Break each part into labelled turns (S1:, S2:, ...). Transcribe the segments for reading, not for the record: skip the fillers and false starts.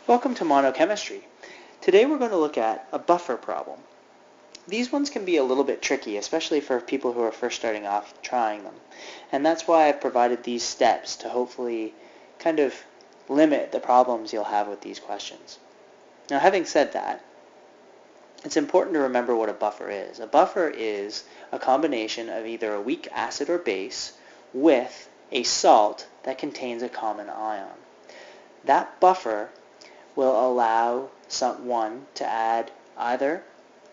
S1: Welcome to Monochemistry. Today we're going to look at a buffer problem. These ones can be a little bit tricky, especially for people who are first starting off trying them. And that's why I've provided these steps to hopefully kind of limit the problems you'll have with these questions. Now, having said that, it's important to remember what a buffer is. A buffer is a combination of either a weak acid or base with a salt that contains a common ion. That buffer will allow someone to add either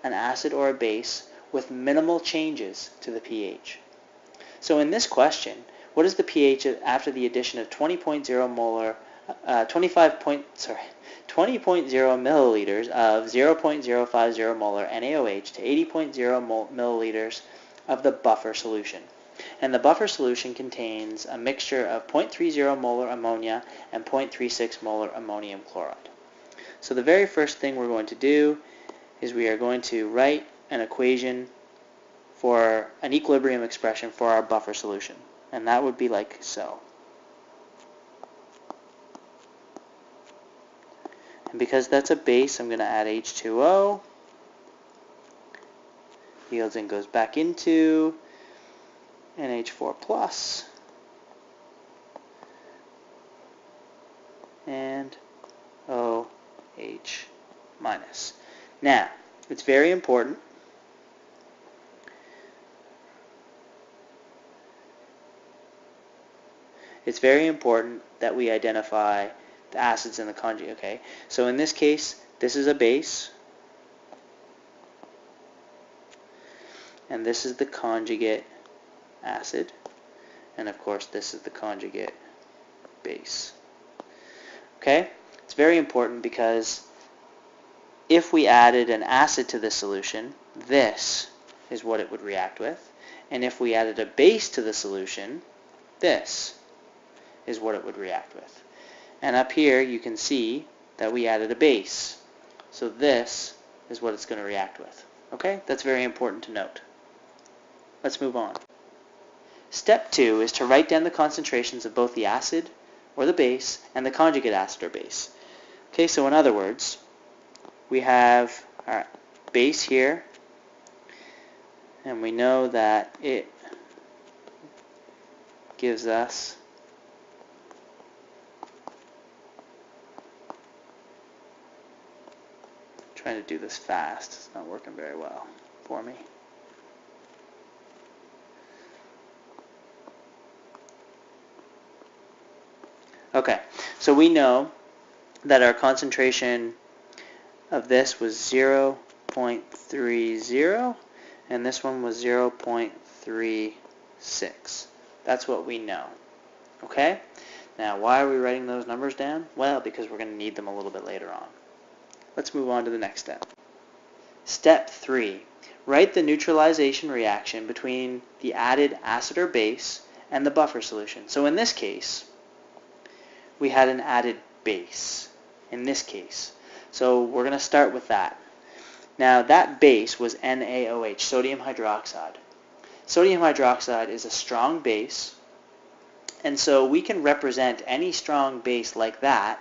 S1: an acid or a base with minimal changes to the pH. So in this question, what is the pH after the addition of 20.0 milliliters of 0.050 molar NaOH to 80.0 milliliters of the buffer solution? And the buffer solution contains a mixture of 0.30 molar ammonia and 0.36 molar ammonium chloride. So the very first thing we're going to do is we are going to write an equation for an equilibrium expression for our buffer solution. And that would be like so. And because that's a base, I'm going to add H2O. Yields and goes back into NH4 plus and OH minus. Now, it's very important that we identify the acids in the conjugate. Okay, so in this case, this is a base, and this is the conjugate acid, and of course this is the conjugate base. Okay, it's very important because if we added an acid to the solution, this is what it would react with, and if we added a base to the solution, this is what it would react with. And up here you can see that we added a base, so this is what it's going to react with. Okay, that's very important to note. Let's move on. Step 2 is to write down the concentrations of both the acid or the base and the conjugate acid or base. Okay, so in other words, we have our base here, and we know that it gives us trying to do this fast. It's not working very well for me. Okay, so we know that our concentration of this was 0.30 and this one was 0.36. That's what we know. Okay? Now, why are we writing those numbers down? Well, because we're going to need them a little bit later on. Let's move on to the next step. Step 3. Write the neutralization reaction between the added acid or base and the buffer solution. So in this case, we had an added base. In this case. So we're going to start with that. Now that base was NaOH, sodium hydroxide. Sodium hydroxide is a strong base, and so we can represent any strong base like that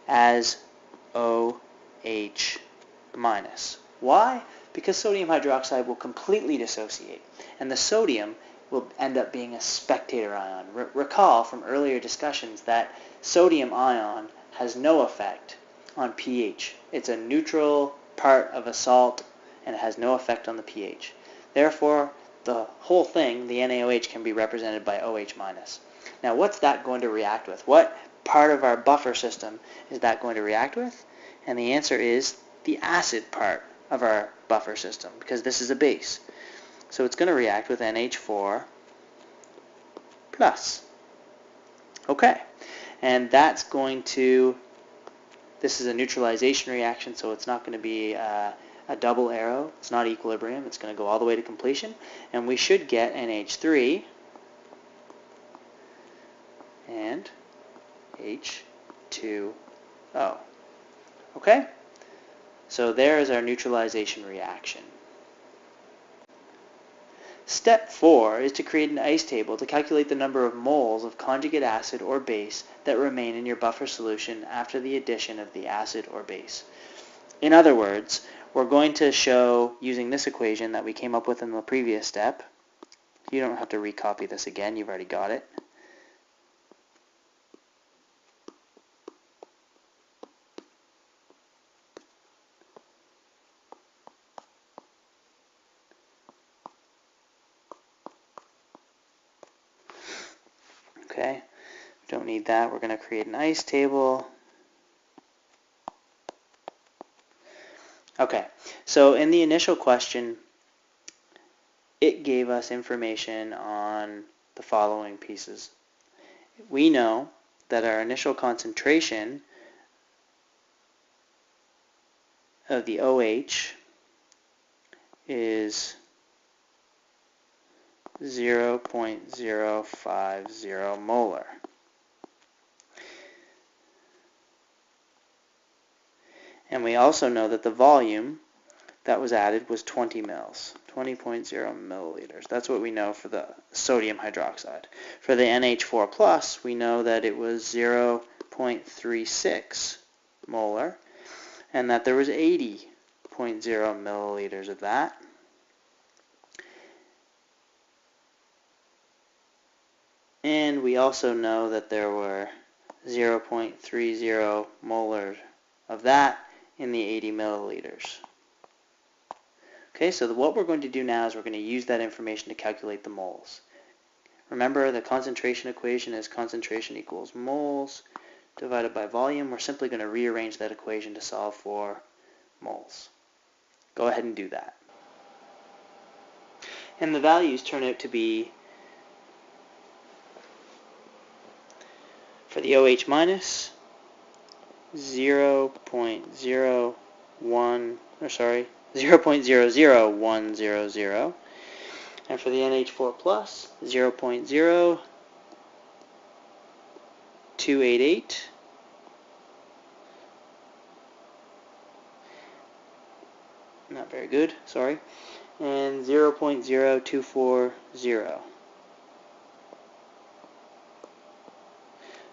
S1: as OH minus. Why? Because sodium hydroxide will completely dissociate, and the sodium will end up being a spectator ion. Recall from earlier discussions that sodium ion has no effect on pH. It's a neutral part of a salt, and it has no effect on the pH. Therefore, the whole thing, the NaOH, can be represented by OH minus. Now, what's that going to react with? What part of our buffer system is that going to react with? And the answer is the acid part of our buffer system, because this is a base. So it's going to react with NH4 plus. Okay, and that's going to, this is a neutralization reaction, so it's not going to be a double arrow. It's not equilibrium. It's going to go all the way to completion, and we should get NH3 and H2O. Okay? So there is our neutralization reaction. Step 4 is to create an ice table to calculate the number of moles of conjugate acid or base that remain in your buffer solution after the addition of the acid or base. In other words, we're going to show using this equation that we came up with in the previous step. You don't have to recopy this again, you've already got it. Okay, don't need that. We're going to create an ice table. Okay, so in the initial question, it gave us information on the following pieces. We know that our initial concentration of the OH is 0.050 molar. And we also know that the volume that was added was 20 mils, 20.0 milliliters. That's what we know for the sodium hydroxide. For the NH4 plus, we know that it was 0.36 molar, and that there was 80.0 milliliters of that. And we also know that there were 0.30 molar of that in the 80 milliliters. Okay, so what we're going to do now is we're going to use that information to calculate the moles. Remember, the concentration equation is concentration equals moles divided by volume. We're simply going to rearrange that equation to solve for moles. Go ahead and do that. And the values turn out to be, for the OH minus, 0.00100, and for the NH4 plus, 0.0288, not very good, sorry, and 0.0240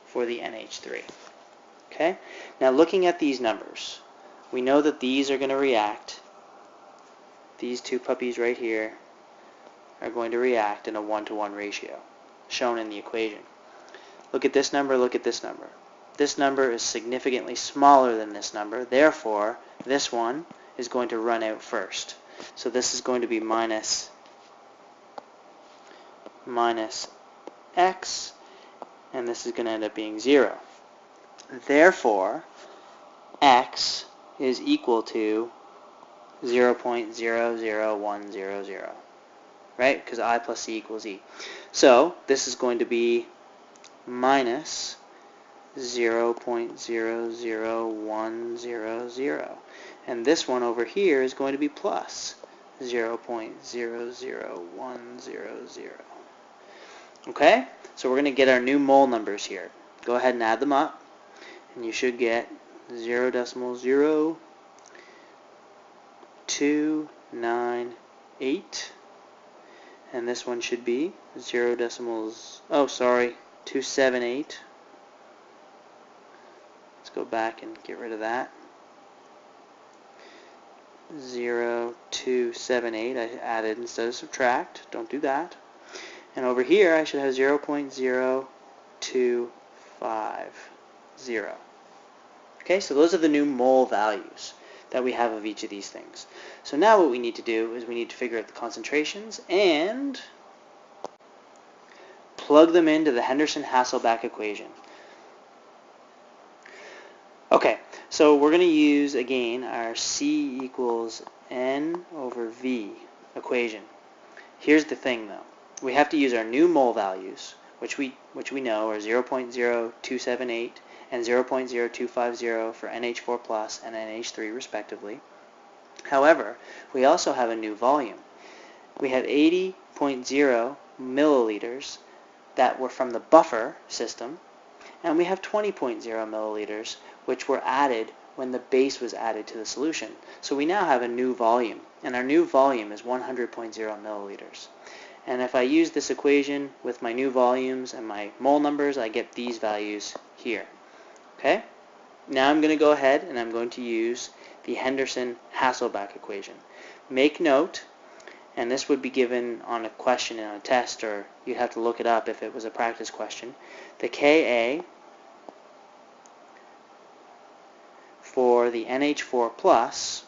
S1: for the NH3. Okay, now looking at these numbers, we know that these are going to react. These two puppies right here are going to react in a 1-to-1 ratio, shown in the equation. Look at this number, look at this number. This number is significantly smaller than this number, therefore this one is going to run out first. So this is going to be minus x, and this is going to end up being 0. Therefore, x is equal to 0.00100, right? Because I plus c equals e. So this is going to be minus 0.00100. And this one over here is going to be plus 0.00100. Okay? So we're going to get our new mole numbers here. Go ahead and add them up, and you should get 0.0298, and this one should be 278. Let's go back and get rid of that. 0.278 I added instead of subtract. Don't do that. And over here I should have 0.0250. Okay, so those are the new mole values that we have of each of these things. So now what we need to do is we need to figure out the concentrations and plug them into the Henderson-Hasselbalch equation. Okay, so we're going to use, again, our C equals N over V equation. Here's the thing, though. We have to use our new mole values, which we know are 0.0278 and 0.0250 for NH4 plus and NH3 respectively. However, we also have a new volume. We have 80.0 milliliters that were from the buffer system, and we have 20.0 milliliters which were added when the base was added to the solution. So we now have a new volume, and our new volume is 100.0 milliliters. And if I use this equation with my new volumes and my mole numbers, I get these values here. Okay? Now I'm going to go ahead and I'm going to use the Henderson-Hasselbalch equation. Make note, and this would be given on a question in a test, or you'd have to look it up if it was a practice question. The Ka for the NH4+,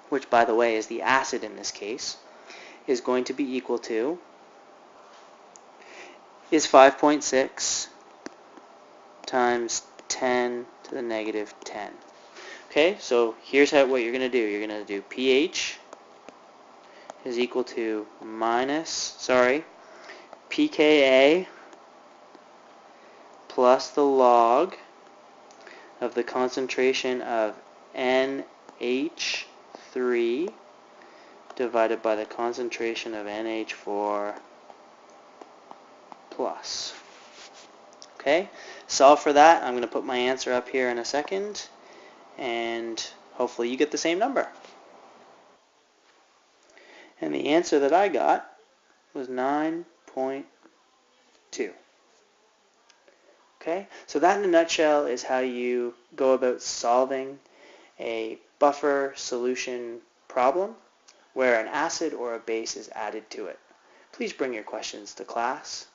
S1: which by the way is the acid in this case, is going to be equal to, is 5.6 times 10 to the negative 10. Okay, so here's what you're going to do. You're going to do pH is equal to pKa plus the log of the concentration of NH3 divided by the concentration of NH4 plus. Okay, solve for that. I'm going to put my answer up here in a second, and hopefully you get the same number. And the answer that I got was 9.2. Okay, so that in a nutshell is how you go about solving a buffer solution problem where an acid or a base is added to it. Please bring your questions to class.